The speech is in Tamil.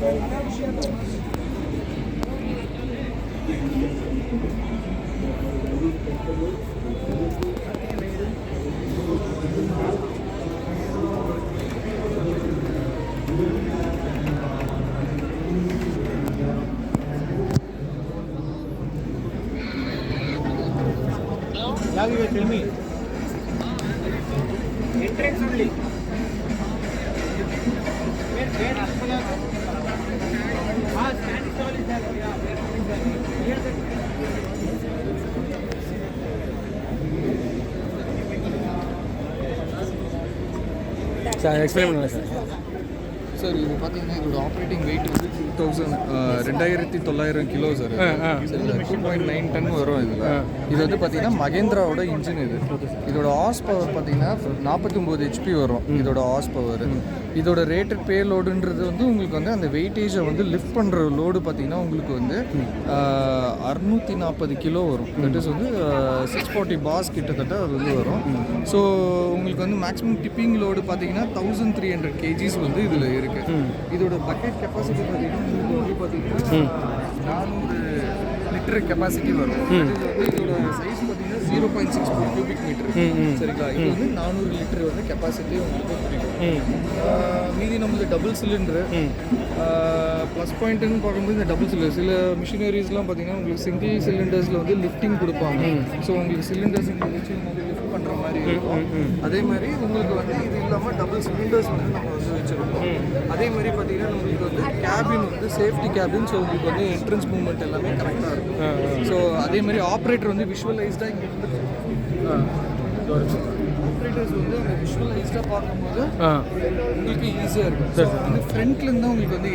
Yeah, you tell me. Entrance only. Where stand is all is there. Yeah, here sir explain பண்ணுங்கள் சார். சார் இது பார்த்தீங்கன்னா இதோட ஆப்ரேட்டிங் வெயிட் வந்து 2900 கிலோ சார். 2.9 டன் வரும் இதில். இது வந்து பார்த்தீங்கன்னா மகேந்திராவோட இன்ஜின் இது. இதோட ஹார்ஸ் பவர் பார்த்தீங்கன்னா 49 HP வரும் இதோட ஹார்ஸ் பவர். இதோட ரேட்டட் பே லோடுன்றது வந்து உங்களுக்கு வந்து அந்த வெயிட்டேஜை வந்து லிஃப்ட் பண்ணுற லோடு பார்த்தீங்கன்னா உங்களுக்கு வந்து 640 கிலோ வரும். தட் இஸ் வந்து 640 பாஸ் கிட்டத்தட்ட அது வந்து வரும். ஸோ உங்களுக்கு வந்து மேக்ஸிமம் டிப்பிங் லோடு பார்த்தீங்கன்னா 1300 kgs வந்து இதில் இருக்குது. இதோட பக்கெட் கெப்பாசிட்டி பார்த்தீங்கன்னா உங்களுக்கு வந்து பார்த்தீங்கன்னா 400 லிட்டர் கெப்பாசிட்டி வரும். இதோட சைஸ் பார்த்தீங்கன்னா 0.64 cubic மீட்டர். சரிங்களா? இது வந்து 400 லிட்டர் வந்து கெப்பாசிட்டி உங்களுக்கு பிடிக்கும். மீதி நம்மளுக்கு டபுள் சிலிண்டரு. ப்ளஸ் பாயிண்ட்டுன்னு பார்க்கும்போது இந்த டபுள் சிலிண்டர் சில மிஷினரிஸ்லாம் பார்த்தீங்கன்னா உங்களுக்கு சிங்கிள் சிலிண்டர்ஸில் வந்து லிஃப்டிங் கொடுப்பாங்க. ஸோ உங்களுக்கு சிலிண்டர்ஸ் இங்கே வச்சு லிஃப்ட் பண்ணுற மாதிரி இருக்கும். அதே மாதிரி உங்களுக்கு வந்து இது இல்லாமல் டபுள் சிலிண்டர்ஸ் வந்து நம்ம வந்து வச்சுருக்கோம். அதே மாதிரி பார்த்தீங்கன்னா நம்மளுக்கு வந்து கேபின் வந்து சேஃப்டி கேபின். ஸோ உங்களுக்கு வந்து என்ட்ரன்ஸ் மூவ்மெண்ட் எல்லாமே கரெக்டாக இருக்கும். ஸோ அதே மாதிரி ஆப்ரேட்டர் வந்து விஷுவலைஸ்டாக இங்கே ஆப்ரேட்டர்ஸ் வந்து அந்த விஷுவலைஸ்டாக பார்க்கும்போது உங்களுக்கு ஈஸியாக இருக்கும். ஸோ வந்து ஃப்ரண்ட்லேருந்து உங்களுக்கு வந்து